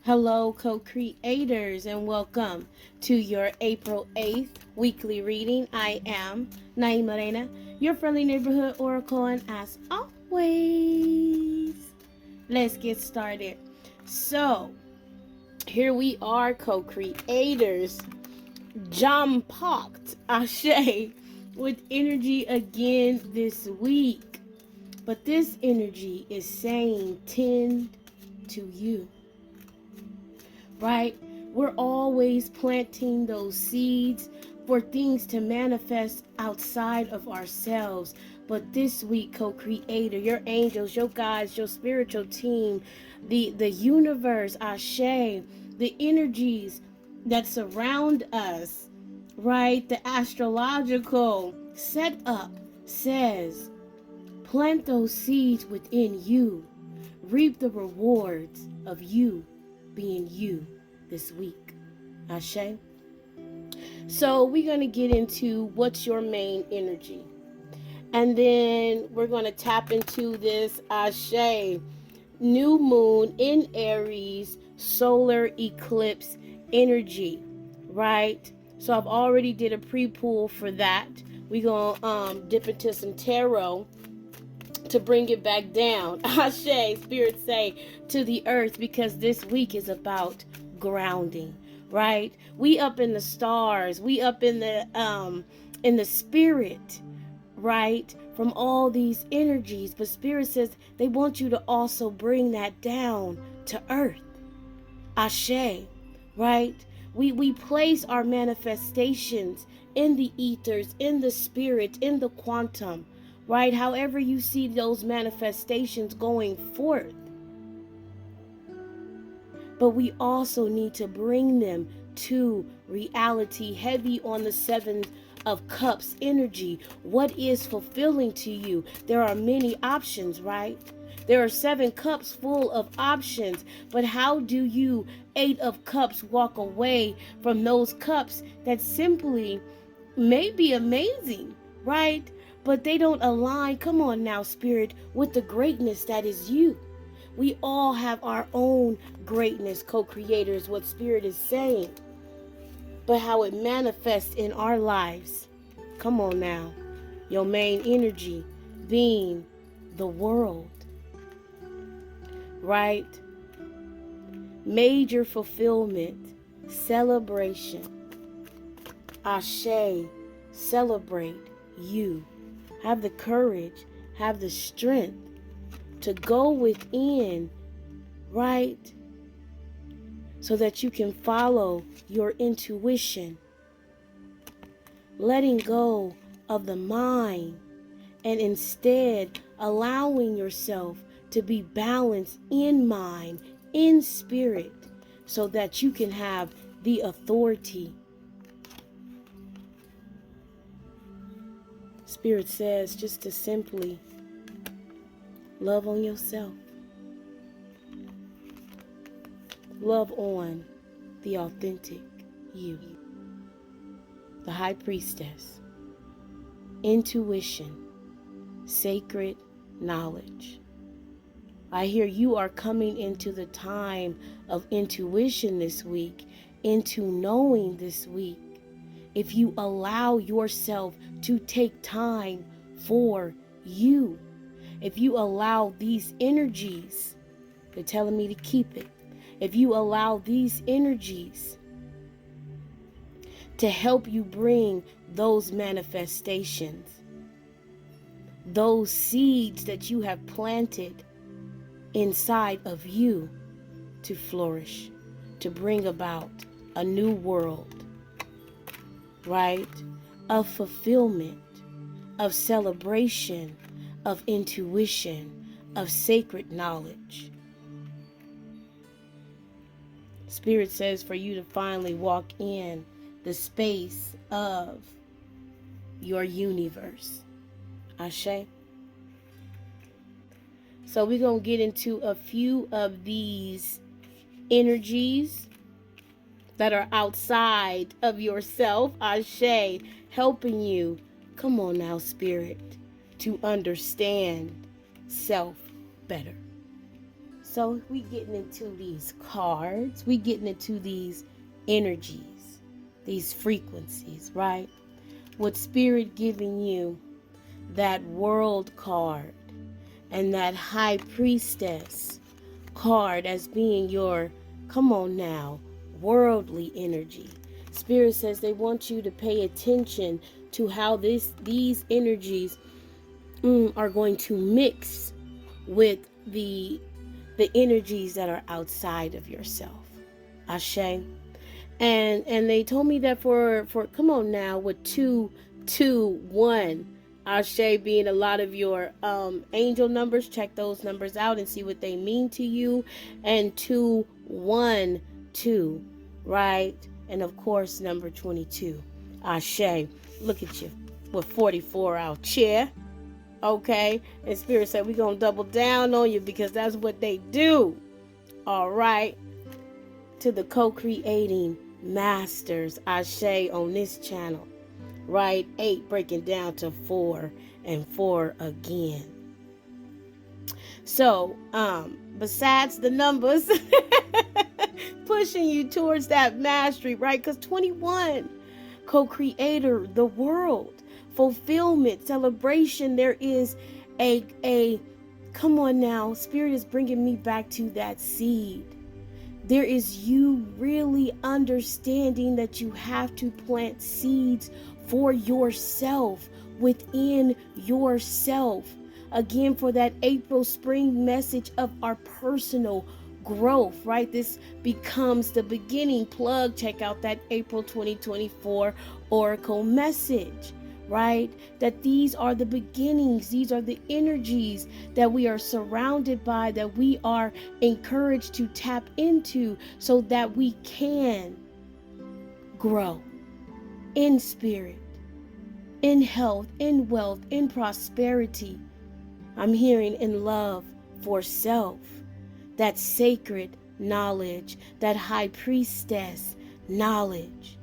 Hello, co-creators, and welcome to your April 8th weekly reading. I am nyemareina, your friendly neighborhood oracle, and as always, let's get started. So, here we are, co-creators, jam-packed, Ashe, with energy again this week. But this energy is saying, tend to you. Right? We're always planting those seeds for things to manifest outside of ourselves. But this week, co-creator, your angels, your guides, your spiritual team, the universe, Ashe, the energies that surround us, right? The astrological setup says, plant those seeds within you. Reap the rewards of you being you this week. Ashe. So we're going to get into what's your main energy. And then we're going to tap into this Ashe new moon in Aries solar eclipse energy, right? So I've already did a pre-pool for that. We're going to dip into some tarot to bring it back down. Ashe, Spirit say, to the earth, because this week is about grounding, right? We up in the stars, we up in the spirit, right? From all these energies, but Spirit says they want you to also bring that down to earth. Ashe, right? We place our manifestations in the ethers, in the spirit, in the quantum, right? However you see those manifestations going forth. But we also need to bring them to reality, heavy on the Seven of Cups energy. What is fulfilling to you? There are many options, right? There are 7 cups full of options, but how do you, 8 of Cups, walk away from those cups that simply may be amazing, right? But they don't align, come on now, Spirit, with the greatness that is you. We all have our own greatness, co-creators, what Spirit is saying. But how it manifests in our lives. Come on now. Your main energy being the world. Right? Major fulfillment. Celebration. Ashe. Celebrate you. Have the courage. Have the strength to go within, right? So that you can follow your intuition. Letting go of the mind and instead allowing yourself to be balanced in mind, in spirit, so that you can have the authority. Spirit says just to simply love on yourself. Love on the authentic you. The High Priestess. Intuition. Sacred knowledge. I hear you are coming into the time of intuition this week, into knowing this week. If you allow yourself to take time for you, if you allow these energies, they're telling me to keep it. If you allow these energies to help you bring those manifestations, those seeds that you have planted inside of you to flourish, to bring about a new world, right? Of fulfillment, of celebration, of intuition, of sacred knowledge. Spirit says for you to finally walk in the space of your universe. Ashe. So we're going to get into a few of these energies that are outside of yourself. Ashe, helping you, come on now, Spirit, to understand self better. So we getting into these cards, we getting into these energies, these frequencies, right? With Spirit giving you that world card and that high priestess card as being your, come on now, worldly energy. Spirit says they want you to pay attention to how these energies are going to mix with the energies that are outside of yourself. Ashe. And they told me that for come on now, with 221, Ashe being a lot of your angel numbers, check those numbers out and see what they mean to you. And 212, right? And of course number 22. Ashe. Look at you with 44 out chair. Okay? And Spirit said we're gonna double down on you because that's what they do. All right. To the co-creating masters, Ashe, on this channel, right? 8 breaking down to 4 and 4 again. So besides the numbers pushing you towards that mastery, right? Because 21, co-creator, the world, fulfillment, celebration. There is a come on now, Spirit is bringing me back to that seed. There is you really understanding that you have to plant seeds for yourself, within yourself. Again, for that April spring message of our personal growth, right? This becomes the beginning. Plug, check out that April 2024 Oracle message, right? That these are the beginnings, these are the energies that we are surrounded by, that we are encouraged to tap into so that we can grow in spirit, in health, in wealth, in prosperity. I'm hearing in love for self, that sacred knowledge, that high priestess knowledge,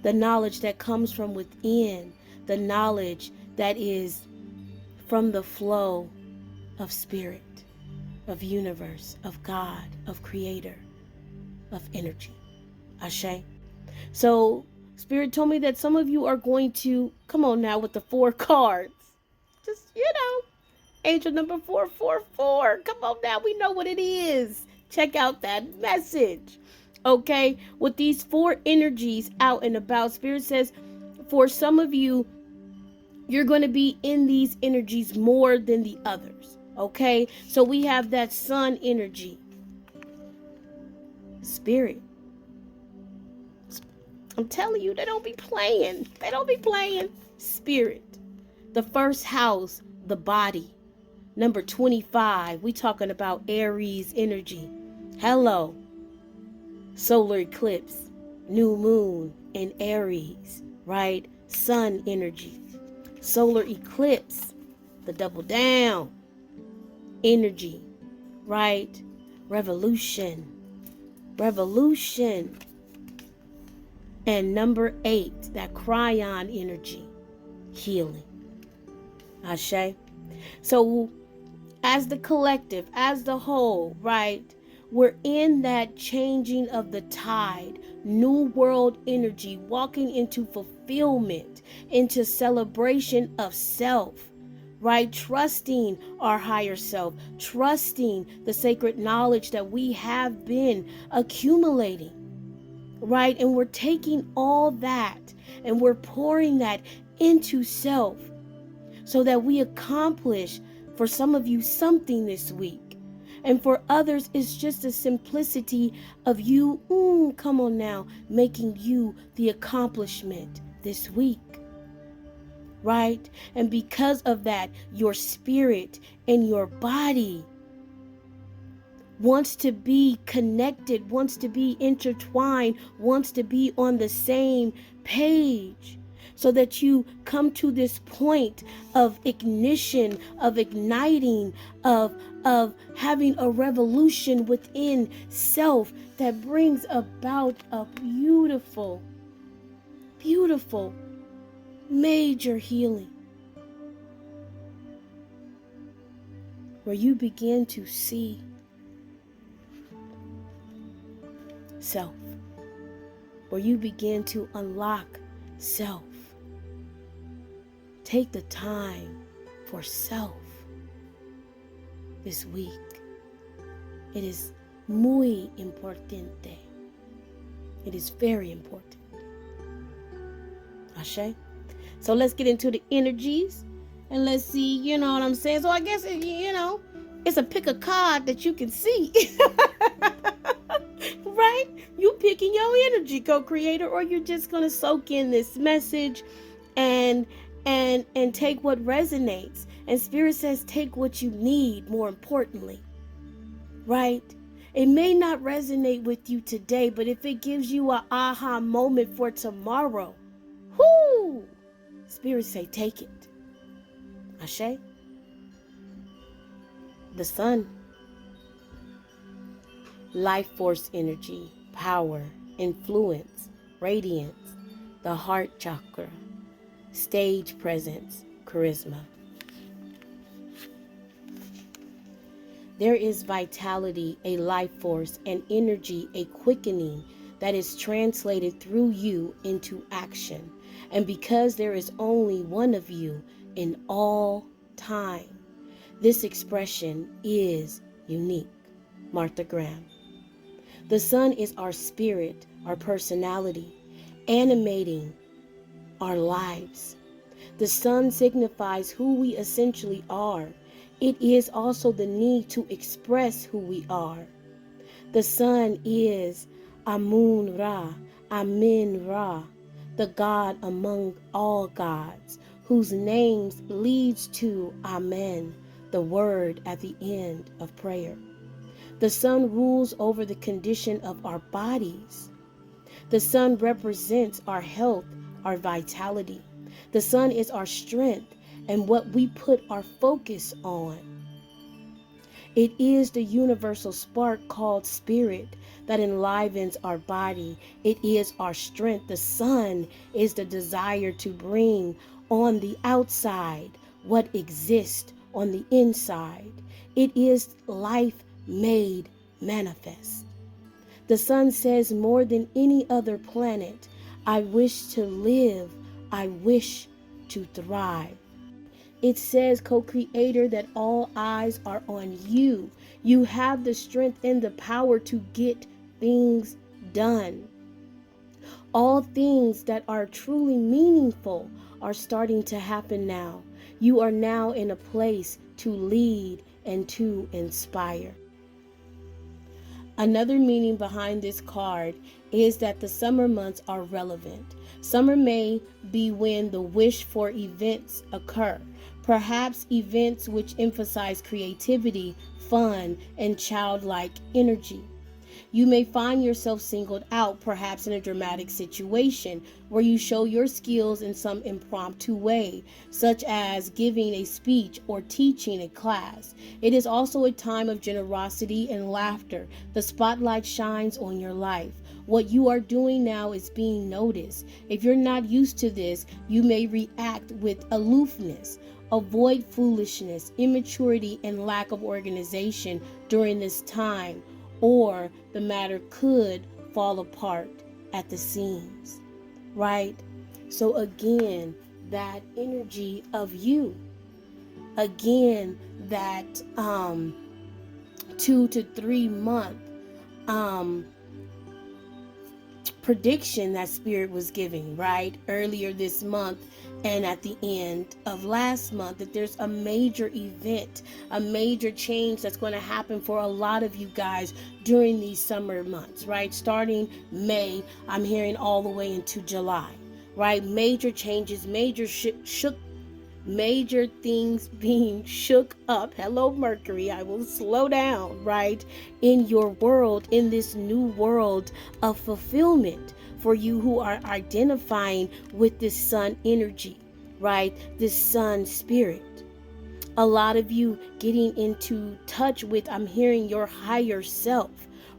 the knowledge that comes from within, the knowledge that is from the flow of spirit, of universe, of God, of creator, of energy. Ashe. So Spirit told me that some of you are going to, come on now with the 4 cards. Just, angel number 444. Come on now, we know what it is. Check out that message. Okay, with these 4 energies out and about, Spirit says for some of you, you're going to be in these energies more than the others. Okay, so we have that sun energy. Spirit. I'm telling you, they don't be playing. They don't be playing. Spirit. The first house, the body. Number 25, we talking about Aries energy. Hello. Solar eclipse, new moon in Aries, right? Sun energy. Solar eclipse, the double down energy, right? Revolution. And number 8, that Chiron energy, healing. Ashe. So as the collective, as the whole, right? We're in that changing of the tide, new world energy, walking into fulfillment, into celebration of self, right? Trusting our higher self, trusting the sacred knowledge that we have been accumulating, right? And we're taking all that and we're pouring that into self so that we accomplish, for some of you, something this week. And for others, it's just a simplicity of you, come on now, making you the accomplishment this week, right? And because of that, your spirit and your body wants to be connected, wants to be intertwined, wants to be on the same page, so that you come to this point of ignition, of igniting, of having a revolution within self that brings about a beautiful, beautiful, major healing, where you begin to see self, where you begin to unlock self. Take the time for self this week. It is muy importante. It is very important. Ashe? So let's get into the energies and let's see, you know what I'm saying? So I guess, it's a pick a card that you can see. Right? You picking your energy, co-creator, or you're just going to soak in this message and take what resonates. And Spirit says take what you need, more importantly. Right? It may not resonate with you today, but if it gives you an aha moment for tomorrow, whoo! Spirit say take it. Ashe? The sun. Life force energy, power, influence, radiance, the heart chakra, stage presence, charisma. There is vitality, a life force, an energy, a quickening that is translated through you into action. And because there is only one of you in all time, this expression is unique. Martha Graham. The sun is our spirit, our personality, animating our lives. The sun signifies who we essentially are. It is also the need to express who we are. The sun is Amun Ra, Amin Ra, the God among all gods, whose names leads to Amen, the word at the end of prayer. The sun rules over the condition of our bodies. The sun represents our health, our vitality. The sun is our strength and what we put our focus on. It is the universal spark called spirit that enlivens our body. It is our strength. The sun is the desire to bring on the outside what exists on the inside. It is life made manifest. The sun says more than any other planet, I wish to live, I wish to thrive. It says, co-creator, that all eyes are on you. You have the strength and the power to get things done. All things that are truly meaningful are starting to happen now. You are now in a place to lead and to inspire. Another meaning behind this card is that the summer months are relevant. Summer may be when the wish for events occur. Perhaps events which emphasize creativity, fun, and childlike energy. You may find yourself singled out, perhaps in a dramatic situation where you show your skills in some impromptu way, such as giving a speech or teaching a class. It is also a time of generosity and laughter. The spotlight shines on your life. What you are doing now is being noticed. If you're not used to this, you may react with aloofness. Avoid foolishness, immaturity, and lack of organization during this time, or the matter could fall apart at the seams, right? So again, that energy of you, again, that 2 to 3 month prediction that Spirit was giving, right? Earlier this month and at the end of last month, that there's a major event, a major change that's going to happen for a lot of you guys during these summer months, right? Starting May, I'm hearing all the way into July, right? Major changes, major things being shook up. Hello, Mercury. I will slow down, right? In your world, in this new world of fulfillment for you who are identifying with this sun energy, right? This sun spirit. A lot of you getting into touch with, I'm hearing, your higher self,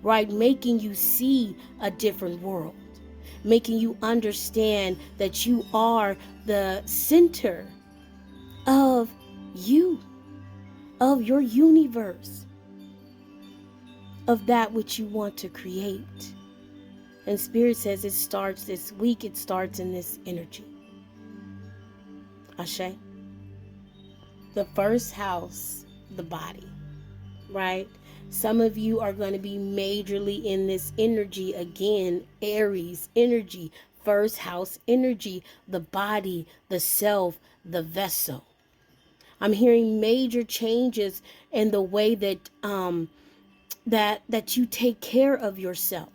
right? Making you see a different world, making you understand that you are the center of you, of your universe, of that which you want to create. And Spirit says it starts this week, it starts in this energy. Ashe. The first house, the body, right? Some of you are going to be majorly in this energy again, Aries energy, first house energy, the body, the self, the vessel. I'm hearing major changes in the way that that you take care of yourself,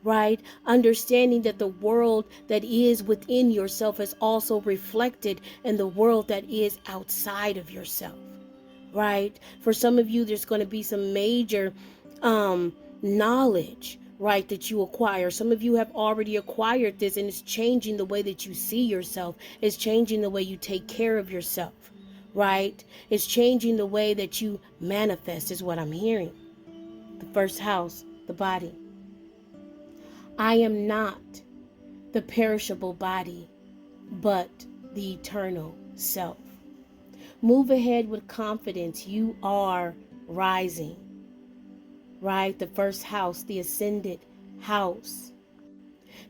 right? Understanding that the world that is within yourself is also reflected in the world that is outside of yourself, right? For some of you, there's going to be some major knowledge, right, that you acquire. Some of you have already acquired this, and it's changing the way that you see yourself. It's changing the way you take care of yourself, right? It's changing the way that you manifest, is what I'm hearing. The first house, the body. I am not the perishable body, but the eternal self. Move ahead with confidence. You are rising, right? The first house, the ascended house.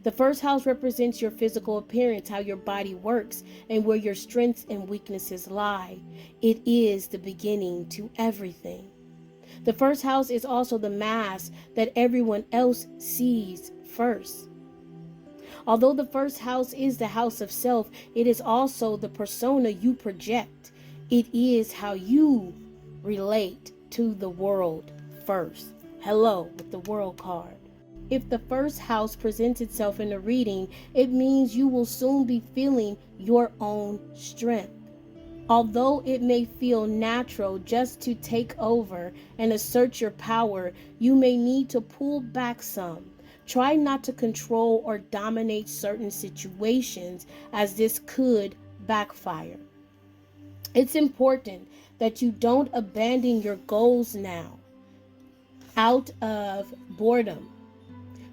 The first house represents your physical appearance, how your body works, and where your strengths and weaknesses lie. It is the beginning to everything. The first house is also the mask that everyone else sees first. Although the first house is the house of self, it is also the persona you project. It is how you relate to the world first. Hello, with the world card. If the first house presents itself in a reading, it means you will soon be feeling your own strength. Although it may feel natural just to take over and assert your power, you may need to pull back some. Try not to control or dominate certain situations, as this could backfire. It's important that you don't abandon your goals now out of boredom.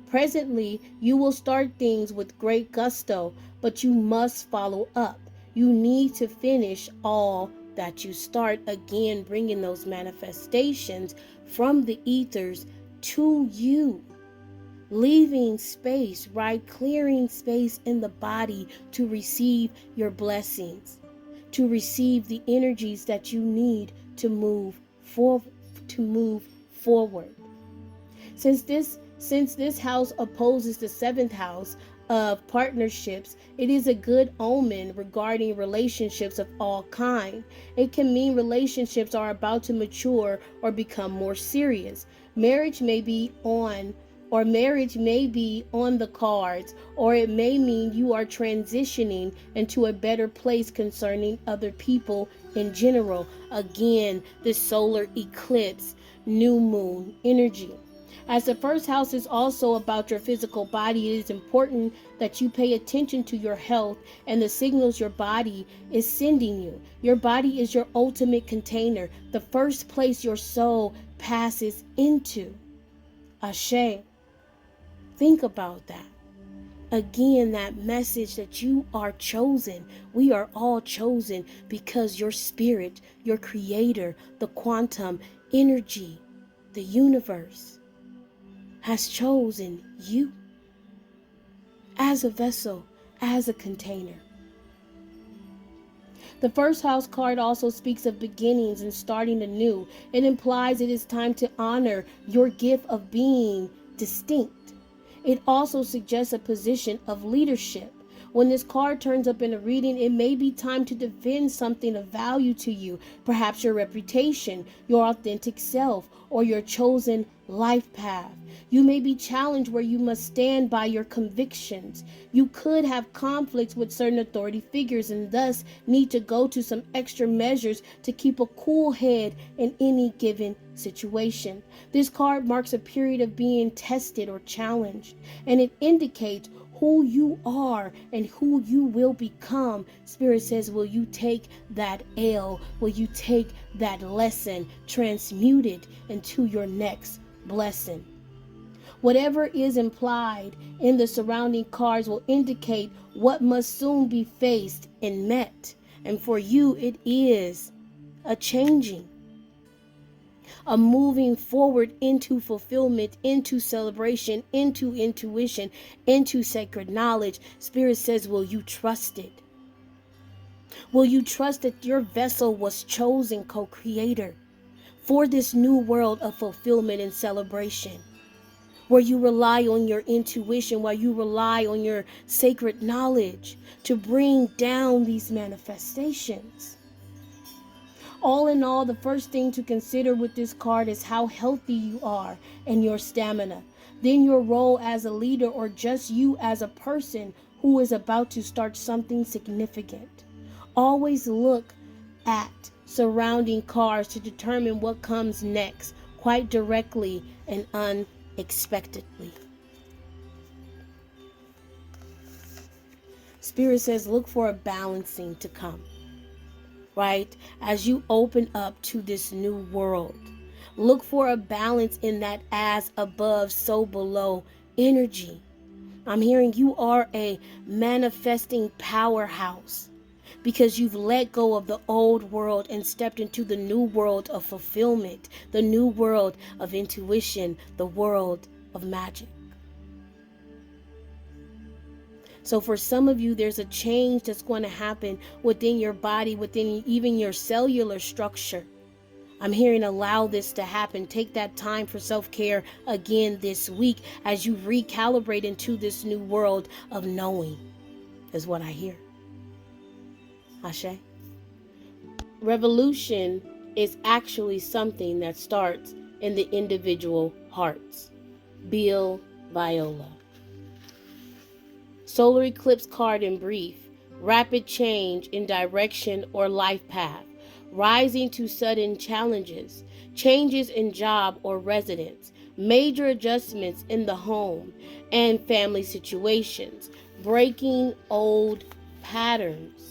Presently, you will start things with great gusto, but you must follow up. You need to finish all that you start. Again, bringing those manifestations from the ethers to you. Leaving space, right? Clearing space in the body to receive your blessings, to receive the energies that you need to move forward. Since this house opposes the seventh house of partnerships, it is a good omen regarding relationships of all kind. It can mean relationships are about to mature or become more serious. Marriage may be on the cards, or it may mean you are transitioning into a better place concerning other people in general. Again, the solar eclipse, new moon energy. As the first house is also about your physical body, it is important that you pay attention to your health and the signals your body is sending you. Your body is your ultimate container, the first place your soul passes into. Ashe. Think about that. Again, that message that you are chosen. We are all chosen because your spirit, your creator, the quantum energy, the universe has chosen you as a vessel, as a container. The first house card also speaks of beginnings and starting anew. It implies it is time to honor your gift of being distinct. It also suggests a position of leadership. When this card turns up in a reading, it may be time to defend something of value to you, perhaps your reputation, your authentic self, or your chosen life path. You may be challenged where you must stand by your convictions. You could have conflicts with certain authority figures and thus need to go to some extra measures to keep a cool head in any given situation. This card marks a period of being tested or challenged, and it indicates who you are and who you will become. Spirit says, will you take that L? Will you take that lesson, transmute it into your next blessing? Whatever is implied in the surrounding cards will indicate what must soon be faced and met. And for you, it is a changing. a moving forward into fulfillment, into celebration, into intuition, into sacred knowledge. Spirit says, will you trust it? Will you trust that your vessel was chosen, co-creator, for this new world of fulfillment and celebration? Where you rely on your intuition, while you rely on your sacred knowledge to bring down these manifestations. All in all, the first thing to consider with this card is how healthy you are and your stamina. Then your role as a leader, or just you as a person who is about to start something significant. Always look at surrounding cards to determine what comes next, quite directly and unexpectedly. Spirit says, look for a balancing to come, right? As you open up to this new world, look for a balance in that as above, so below energy. I'm hearing you are a manifesting powerhouse because you've let go of the old world and stepped into the new world of fulfillment, the new world of intuition, the world of magic. So for some of you, there's a change that's going to happen within your body, within even your cellular structure. I'm hearing allow this to happen. Take that time for self-care again this week as you recalibrate into this new world of knowing, is what I hear. Ashe. Revolution is actually something that starts in the individual hearts. Bill Viola. Solar eclipse card in brief. Rapid change in direction or life path. Rising to sudden challenges. Changes in job or residence. Major adjustments in the home and family situations. Breaking old patterns.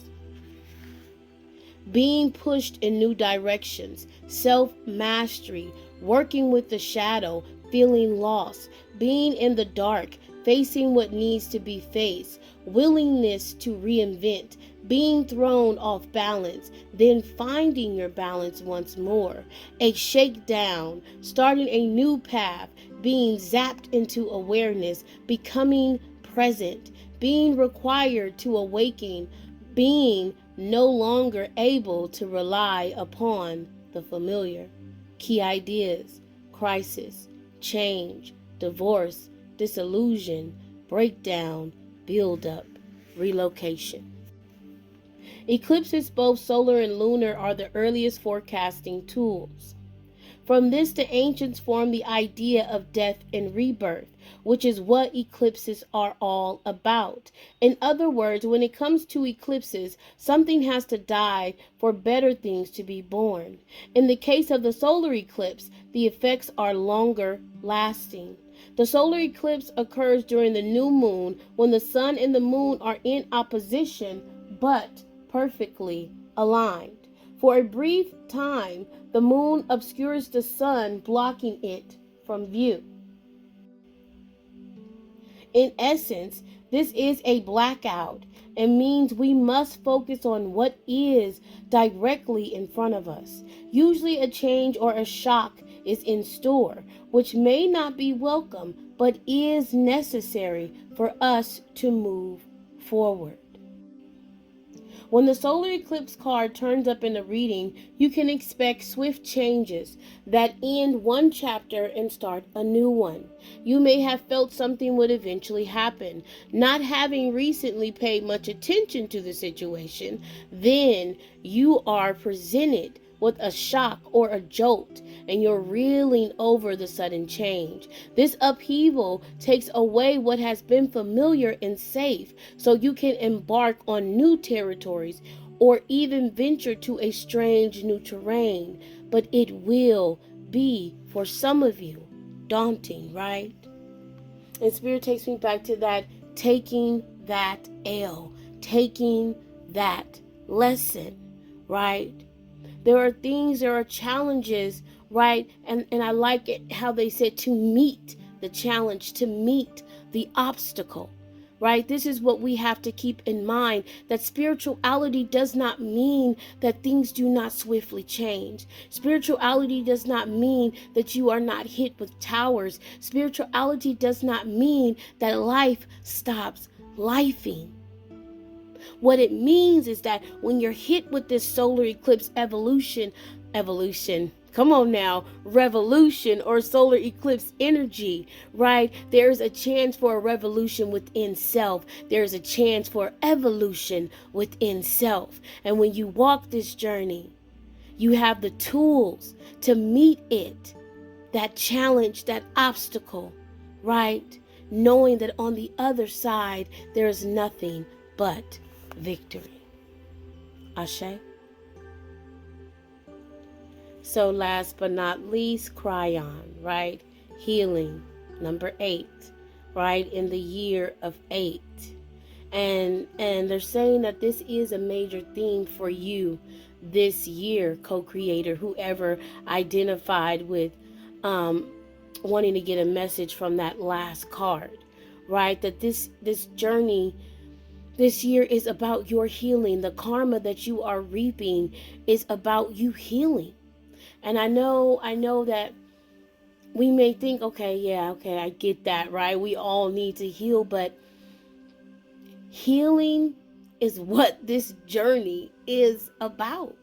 Being pushed in new directions. Self-mastery. Working with the shadow. Feeling lost. Being in the dark. Facing what needs to be faced, willingness to reinvent, being thrown off balance, then finding your balance once more, a shakedown, starting a new path, being zapped into awareness, becoming present, being required to awaken, being no longer able to rely upon the familiar. Key ideas: crisis, change, divorce, disillusion, breakdown, build-up, relocation. Eclipses, both solar and lunar, are the earliest forecasting tools. From this, the ancients formed the idea of death and rebirth, which is what eclipses are all about. In other words, when it comes to eclipses, something has to die for better things to be born. In the case of the solar eclipse, the effects are longer lasting. The solar eclipse occurs during the new moon when the sun and the moon are in opposition but perfectly aligned. For a brief time, the moon obscures the sun, blocking it from view. In essence, this is a blackout and means we must focus on what is directly in front of us. Usually a change or a shock is in store, which may not be welcome, but is necessary for us to move forward. When the solar eclipse card turns up in a reading, you can expect swift changes that end one chapter and start a new one. You may have felt something would eventually happen. Not having recently paid much attention to the situation, then you are presented with a shock or a jolt, and you're reeling over the sudden change. This upheaval takes away what has been familiar and safe, so you can embark on new territories or even venture to a strange new terrain. But it will be, for some of you, daunting, right? And Spirit takes me back to that, taking that L, taking that lesson, right? There are things, there are challenges, right? And I like it how they said to meet the challenge, to meet the obstacle. right? This is what we have to keep in mind, that spirituality does not mean that things do not swiftly change. Spirituality does not mean that you are not hit with towers. Spirituality does not mean that life stops lifing. What it means is that when you're hit with this solar eclipse come on now, revolution or solar eclipse energy, right? There's a chance for a revolution within self. There's a chance for evolution within self. And when you walk this journey, you have the tools to meet it, that challenge, that obstacle, right? Knowing that on the other side, there's nothing but victory. Ashe. So last but not least, Chiron, right? Healing, number 8, right? In the year of 8. And they're saying that this is a major theme for you this year, co-creator, whoever identified with wanting to get a message from that last card, right? That this journey this year is about your healing. The karma that you are reaping is about you healing. And I know that we may think, okay, I get that, right? We all need to heal, but healing is what this journey is about.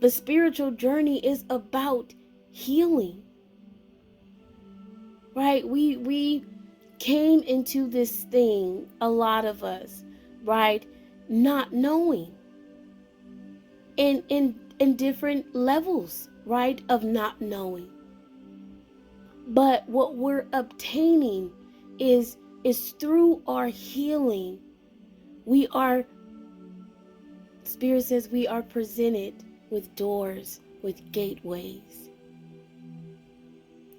The spiritual journey is about healing, right? We came into this thing, a lot of us, right, not knowing, in different levels, right, of not knowing. But what we're obtaining is through our healing. Spirit says we are presented with doors, with gateways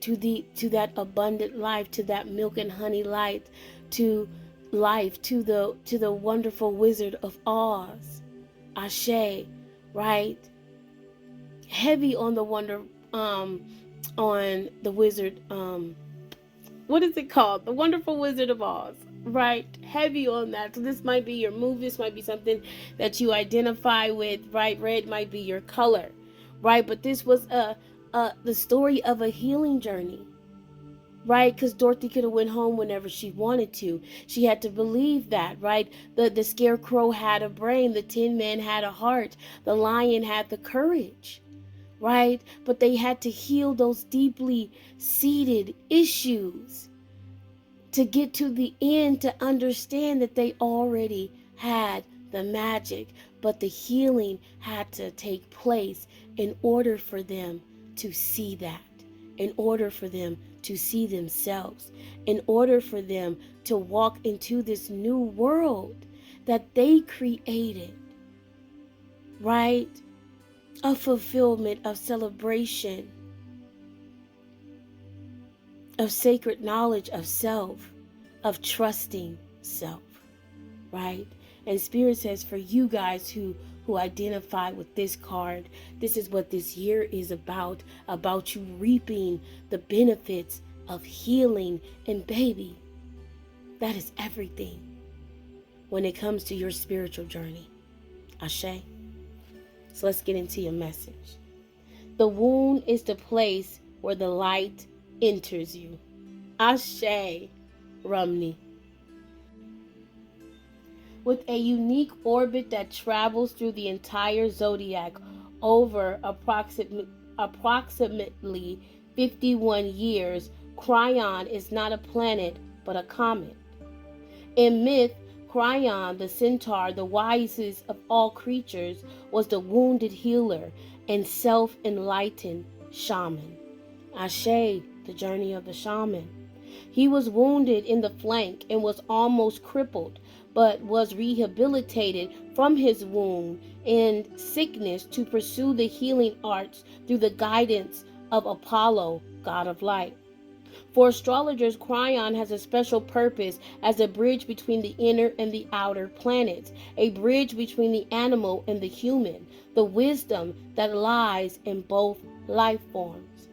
to that abundant life, to that milk and honey light, to life, to the wonderful Wizard of Oz. Ashe, right? Heavy on the on the wizard, what is it called? The Wonderful Wizard of Oz, right? Heavy on that. So this might be your move. This might be something that you identify with, right? Red might be your color, right? But this was the story of a healing journey, right? Because Dorothy could have went home whenever she wanted to. She had to believe that, right? The scarecrow had a brain. The Tin Man had a heart. The lion had the courage, right? But they had to heal those deeply seated issues to get to the end, to understand that they already had the magic. But the healing had to take place in order for them to see that, in order for them to see themselves, in order for them to walk into this new world that they created, right? Of fulfillment, of celebration, of sacred knowledge of self, of trusting self, right? And Spirit says for you guys who identify with this card, this is what this year is about you reaping the benefits of healing. And baby, that is everything when it comes to your spiritual journey. Ashe. So let's get into your message. The wound is the place where the light enters you. Ashe, Rumni. With a unique orbit that travels through the entire zodiac over approximately 51 years, Chiron is not a planet but a comet. In myth, Chiron, the centaur, the wisest of all creatures, was the wounded healer and self-enlightened shaman. Ashe, the journey of the shaman. He was wounded in the flank and was almost crippled, but was rehabilitated from his wound and sickness to pursue the healing arts through the guidance of Apollo, god of light. For astrologers, Chiron has a special purpose as a bridge between the inner and the outer planets, a bridge between the animal and the human, the wisdom that lies in both life forms.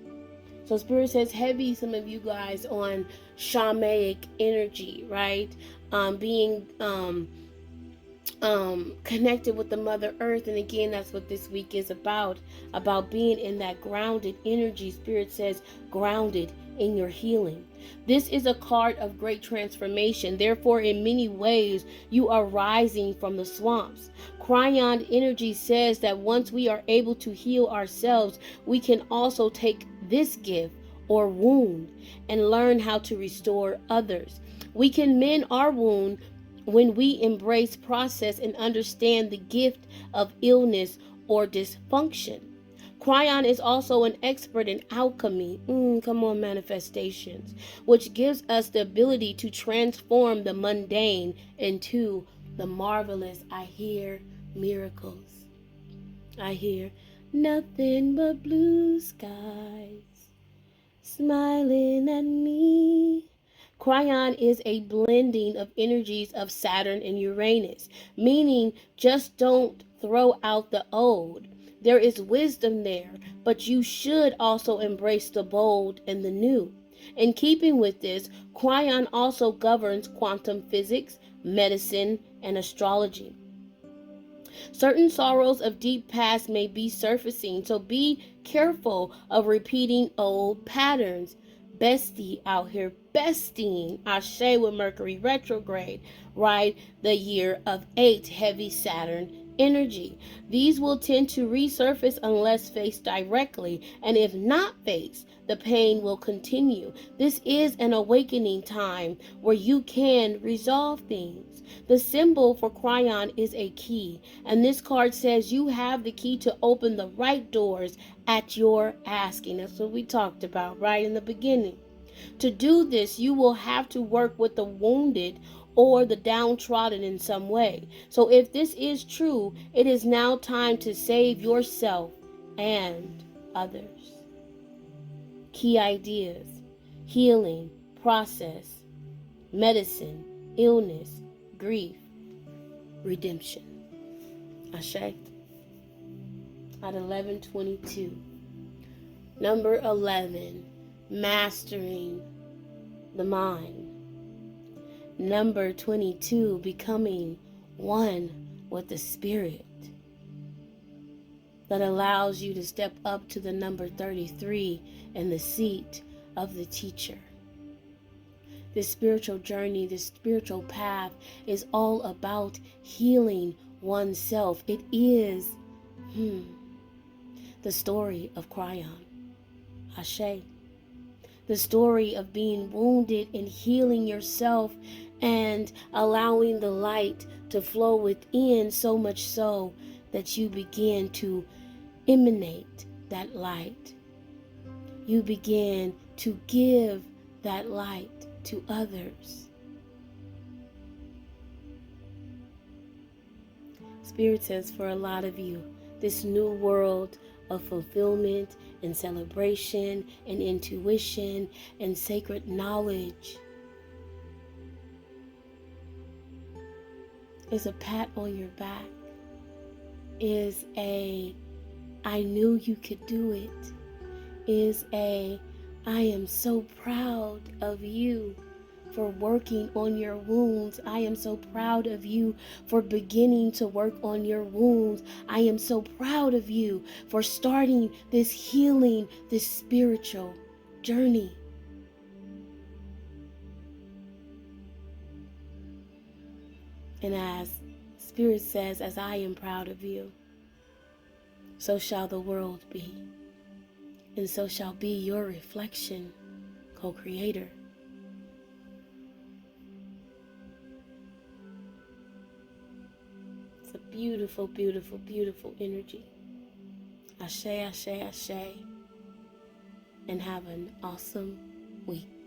So Spirit says heavy, some of you guys, on shamanic energy, right? Being connected with the Mother Earth. And again, that's what this week is about being in that grounded energy. Spirit says grounded in your healing. This is a card of great transformation. Therefore, in many ways, you are rising from the swamps. Chiron energy says that once we are able to heal ourselves, we can also take this gift or wound and learn how to restore others. We can mend our wound when we embrace, process, and understand the gift of illness or dysfunction. Chiron is also an expert in alchemy, come on, manifestations, which gives us the ability to transform the mundane into the marvelous. I hear miracles. I hear nothing but blue skies smiling at me. Chiron is a blending of energies of Saturn and Uranus, meaning just don't throw out the old. There is wisdom there, but you should also embrace the bold and the new. In keeping with this, Chiron also governs quantum physics, medicine, and astrology. Certain sorrows of deep past may be surfacing, so be careful of repeating old patterns. Bestie out here, besting, Ashe with Mercury retrograde, right? The year of 8, heavy Saturn energy. These will tend to resurface unless faced directly, and if not faced, the pain will continue. This is an awakening time where you can resolve things. The symbol for Chiron is a key, and this card says you have the key to open the right doors at your asking. That's what we talked about right in the beginning. To do this, you will have to work with the wounded or the downtrodden in some way. So if this is true, it is now time to save yourself and others. Key ideas: healing, process, medicine, illness, grief, redemption. Ashe. At 11:22. Number 11, mastering the mind. Number 22, becoming one with the Spirit. That allows you to step up to the number 33 in the seat of the teacher. This spiritual journey, this spiritual path is all about healing oneself. It is the story of Chiron. Ashe. The story of being wounded and healing yourself and allowing the light to flow within, so much so that you begin to emanate that light. You begin to give that light to others. Spirit says for a lot of you, this new world of fulfillment and celebration and intuition and sacred knowledge is a pat on your back, is a I knew you could do it, is a I am so proud of you for working on your wounds. I am so proud of you for beginning to work on your wounds. I am so proud of you for starting this healing, this spiritual journey. And as Spirit says, as I am proud of you, so shall the world be. And so shall be your reflection, co-creator. It's a beautiful, beautiful, beautiful energy. Ashe, ashe, ashe. And have an awesome week.